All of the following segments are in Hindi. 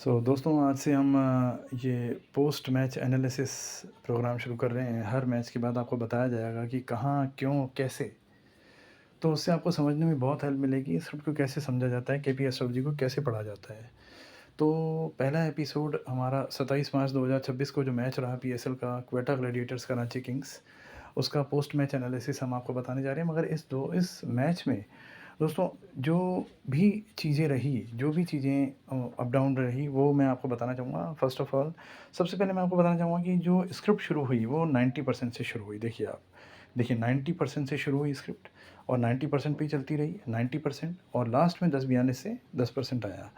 दोस्तों आज से हम ये पोस्ट मैच एनालिसिस प्रोग्राम शुरू कर रहे हैं। हर मैच के बाद आपको बताया जाएगा कि कहाँ, क्यों, कैसे। तो उससे आपको समझने में बहुत हेल्प मिलेगी स्क्रिप्ट को कैसे समझा जाता है, केपी एस्ट्रोलॉजी को कैसे पढ़ा जाता है। तो पहला एपिसोड हमारा 27 मार्च 2026 को जो मैच रहा पीएसएल का क्वेटा ग्लैडिएटर्स कराची किंग्स, उसका पोस्ट मैच एनालिसिस हम आपको बताने जा रहे हैं। मगर इस मैच में दोस्तों जो भी चीज़ें रही, जो भी चीज़ें अप डाउन रही, वो मैं आपको बताना चाहूँगा। फ़र्स्ट ऑफ़ ऑल सबसे पहले मैं आपको बताना चाहूँगा कि जो स्क्रिप्ट शुरू हुई वो 90% से शुरू हुई। देखिए 90% से शुरू हुई स्क्रिप्ट और 90% पे ही चलती रही, 90%, और लास्ट में 10-42 से 10% आया।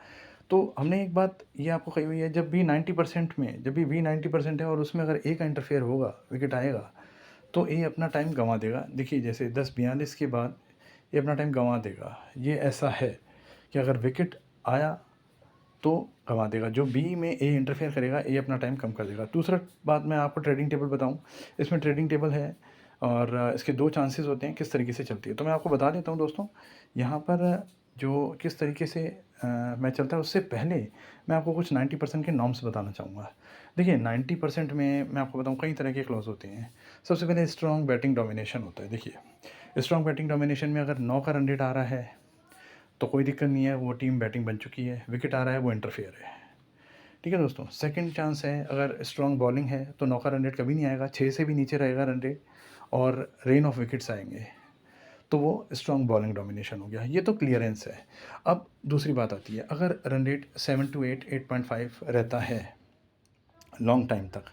तो हमने एक बात ये आपको कही हुई है, जब भी 90% में, जब भी वी 90% है और उसमें अगर ए का इंटरफेयर होगा, विकेट आएगा, तो ए अपना टाइम गँवा देगा। देखिए जैसे 10-42 के बाद ये अपना टाइम गँवा देगा। ये ऐसा है कि अगर विकेट आया तो गँवा देगा। जो बी में ए इंटरफेयर करेगा, ए अपना टाइम कम कर देगा। दूसरा बात मैं आपको ट्रेडिंग टेबल बताऊँ, इसमें ट्रेडिंग टेबल है और इसके 2 चांसेस होते हैं किस तरीके से चलती है। तो मैं आपको बता देता हूँ दोस्तों, यहाँ पर जो किस तरीके से मैच चलता है, उससे पहले मैं आपको कुछ 90% के नॉर्म्स बताना चाहूँगा। देखिए 90% में मैं आपको बताऊँ कई तरह के क्लॉज़ होते हैं। सबसे पहले स्ट्रॉन्ग बैटिंग डोमिनेशन होता है। देखिए स्ट्रॉन्ग बैटिंग डोमिनेशन में अगर 9 का रन रेट आ रहा है तो कोई दिक्कत नहीं है, वो टीम बैटिंग बन चुकी है। विकेट आ रहा है, वो इंटरफेयर है। ठीक है दोस्तों। सेकंड चांस है, अगर स्ट्रॉन्ग बॉलिंग है तो 9 का रन रेट कभी नहीं आएगा, 6 से भी नीचे रहेगा रन रेट और रेन ऑफ विकेट्स आएंगे, तो वो स्ट्रॉन्ग बॉलिंग डोमिनेशन हो गया। ये तो क्लियरेंस है। अब दूसरी बात आती है, अगर रन रेट 7 to 8, 8.5 रहता है लॉन्ग टाइम तक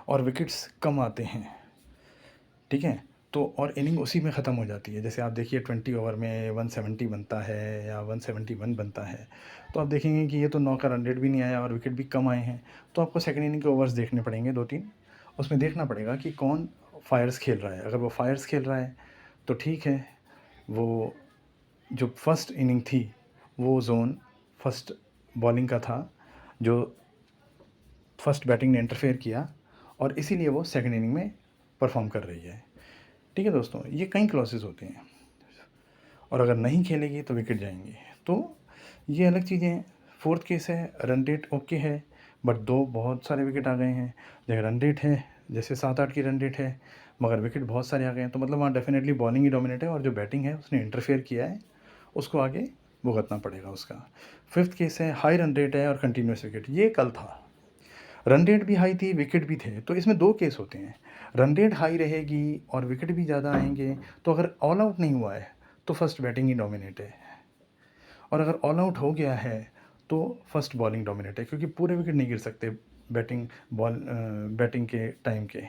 और विकेट्स कम आते हैं, ठीक है, तो और इनिंग उसी में ख़त्म हो जाती है। जैसे आप देखिए 20 ओवर में 170 बनता है या 171 बनता है, तो आप देखेंगे कि ये तो 9 का रन रेट भी नहीं आया और विकेट भी कम आए हैं, तो आपको सेकंड इनिंग के ओवर्स देखने पड़ेंगे 2-3। उसमें देखना पड़ेगा कि कौन फायर्स खेल रहा है। अगर वो फायर्स खेल रहा है तो ठीक है, वो जो फर्स्ट इनिंग थी वो जोन फर्स्ट बॉलिंग का था, जो फर्स्ट बैटिंग ने इंटरफेयर किया और इसीलिए वो सेकंड इनिंग में परफॉर्म कर रही है। ठीक है दोस्तों, ये कई क्लॉसेस होते हैं और अगर नहीं खेलेगी तो विकेट जाएंगे, तो ये अलग चीज़ें हैं। फोर्थ केस है, रन रेट ओके है बट दो बहुत सारे विकेट आ गए हैं। जैसे रन रेट है, जैसे 7-8 की रन रेट है, मगर विकेट बहुत सारे आ गए हैं, तो मतलब वहाँ डेफिनेटली बॉलिंग ही डोमिनेट है और जो बैटिंग है उसने इंटरफेयर किया है, उसको आगे भुगतना पड़ेगा उसका। फिफ्थ केस है, हाई रन रेट है और कंटिन्यूस विकेट। ये कल था, रन रेट भी हाई थी, विकेट भी थे, तो इसमें दो केस होते हैं। रन रेट हाई रहेगी और विकेट भी ज़्यादा आएंगे, तो अगर ऑल आउट नहीं हुआ है तो फर्स्ट बैटिंग ही डोमिनेट है, और अगर ऑल आउट हो गया है तो फर्स्ट बॉलिंग डोमिनेट है, क्योंकि पूरे विकेट नहीं गिर सकते बैटिंग के टाइम के।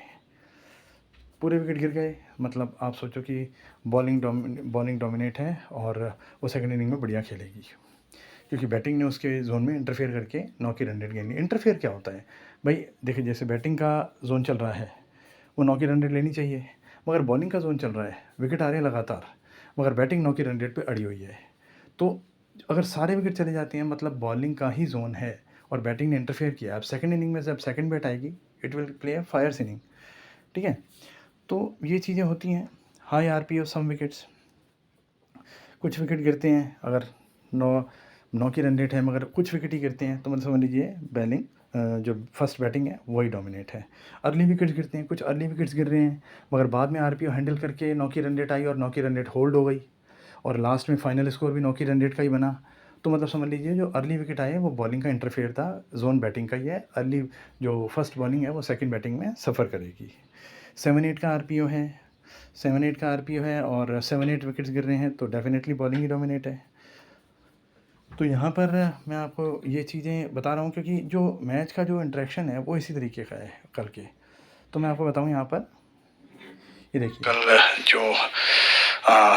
पूरे विकेट गिर गए मतलब आप सोचो कि बॉलिंग डोमिनेट है और वो सेकंड इनिंग में बढ़िया खेलेगी, क्योंकि बैटिंग ने उसके जोन में इंटरफेयर करके 9 की रन रेट गेंद ली। इंटरफेयर क्या होता है भाई? देखिए जैसे बैटिंग का जोन चल रहा है, वो 9 की रन रेट लेनी चाहिए, मगर बॉलिंग का जोन चल रहा है, विकेट आ रहे हैं लगातार, मगर बैटिंग 9 की रन रेट पे अड़ी हुई है। तो अगर सारे विकेट चले जाते हैं मतलब बॉलिंग का ही जोन है और बैटिंग ने इंटरफेयर किया। अब सेकंड इनिंग में जब सेकंड बैट आएगी, it will play a fires inning. ठीक है, तो ये चीज़ें होती हैं। हाई आरपीओ सम विकेट्स, कुछ विकेट गिरते हैं, अगर 9 की रन रेट है मगर कुछ विकेट ही गिरते हैं, तो मतलब समझ लीजिए बैलिंग जो फर्स्ट बैटिंग है वही डोमिनेट है। अर्ली विकेट्स गिरते हैं, कुछ अर्ली विकेट्स गिर रहे हैं, मगर बाद में आरपीओ हैंडल करके 9 की रन रेट आई और 9 की रन रेट होल्ड हो गई और लास्ट में फाइनल स्कोर भी 9 की रन रेट का ही बना। तो मतलब समझ लीजिए जो अर्ली विकेट आए वो बॉलिंग का इंटरफेयर था, जोन बैटिंग का ही है। अर्ली जो फर्स्ट बॉलिंग है वो सेकंड बैटिंग में सफ़र करेगी। 7-8 का आरपीओ है, 7-8 का आरपीओ है और 7-8 विकेट्स गिर रहे हैं, तो डेफिनेटली बॉलिंग ही डोमिनेट है। तो यहाँ पर मैं आपको ये चीज़ें बता रहा हूँ क्योंकि जो मैच का जो इंटरेक्शन है वो इसी तरीके का है कल के। तो मैं आपको बताऊँ यहाँ पर, ये देखिए कल जो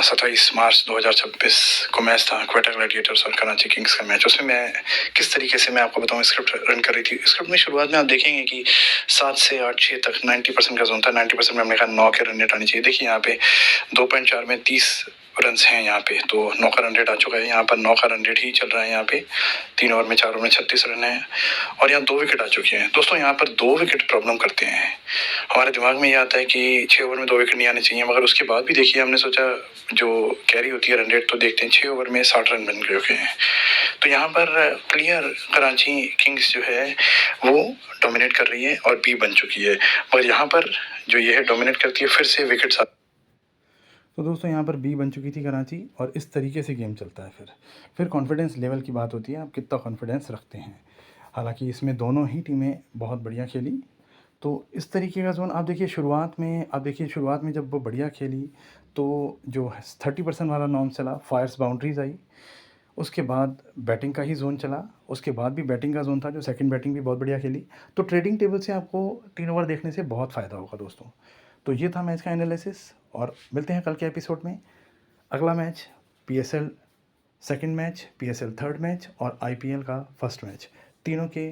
27 मार्च 2026 को मैच था क्वेटा ग्लैडिएटर्स और कराची किंग्स का मैच, उसमें मैं किस तरीके से मैं आपको बताऊँ स्क्रिप्ट रन कर रही थी। स्क्रिप्ट में शुरुआत में आप देखेंगे कि 7 से 8, 6 तक 90% का जोन था। 90% में हमने कहा 9 के रन रेट आनी चाहिए। देखिए यहाँ पे 2.4 में 30 रन्स हैं यहाँ पे, तो 9 का रन रेट आ चुका है। यहाँ पर 9 का रन रेट ही चल रहा है। यहाँ पे 3 ओवर में 4 ओवर में 36 रन है और यहाँ 2 विकेट आ चुके हैं। दोस्तों यहाँ पर 2 विकेट प्रॉब्लम करते हैं। हमारे दिमाग में ये आता है कि 6 ओवर में 2 विकेट नहीं आने चाहिए, मगर उसके बाद भी देखिए हमने सोचा जो कैरी होती है रन रेट, तो देखते हैं 6 ओवर में 60 रन बन चुके हैं। तो यहाँ पर क्लियर कराची किंग्स जो है वो डोमिनेट कर रही है और बी बन चुकी है, और यहाँ पर जो ये है डोमिनेट करती है, फिर से विकेट्स। तो दोस्तों यहाँ पर बी बन चुकी थी कराची, और इस तरीके से गेम चलता है। फिर कॉन्फिडेंस लेवल की बात होती है, आप कितना कॉन्फिडेंस रखते हैं। हालांकि इसमें दोनों ही टीमें बहुत बढ़िया खेली। तो इस तरीके का जोन आप देखिए, शुरुआत में जब वो बढ़िया खेली तो जो 30% वाला नॉर्म चला, फायर्स बाउंड्रीज आई, उसके बाद बैटिंग का ही जोन चला, उसके बाद भी बैटिंग का जोन था, जो सेकंड बैटिंग भी बहुत बढ़िया खेली। तो ट्रेडिंग टेबल से आपको 3 ओवर देखने से बहुत फ़ायदा होगा दोस्तों। तो ये था मैच का एनालिसिस, और मिलते हैं कल के एपिसोड में। अगला match PSL second match, PSL third match और IPL का फर्स्ट मैच, तीनों के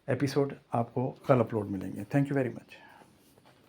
एपिसोड आपको कल अपलोड मिलेंगे। Thank you very much.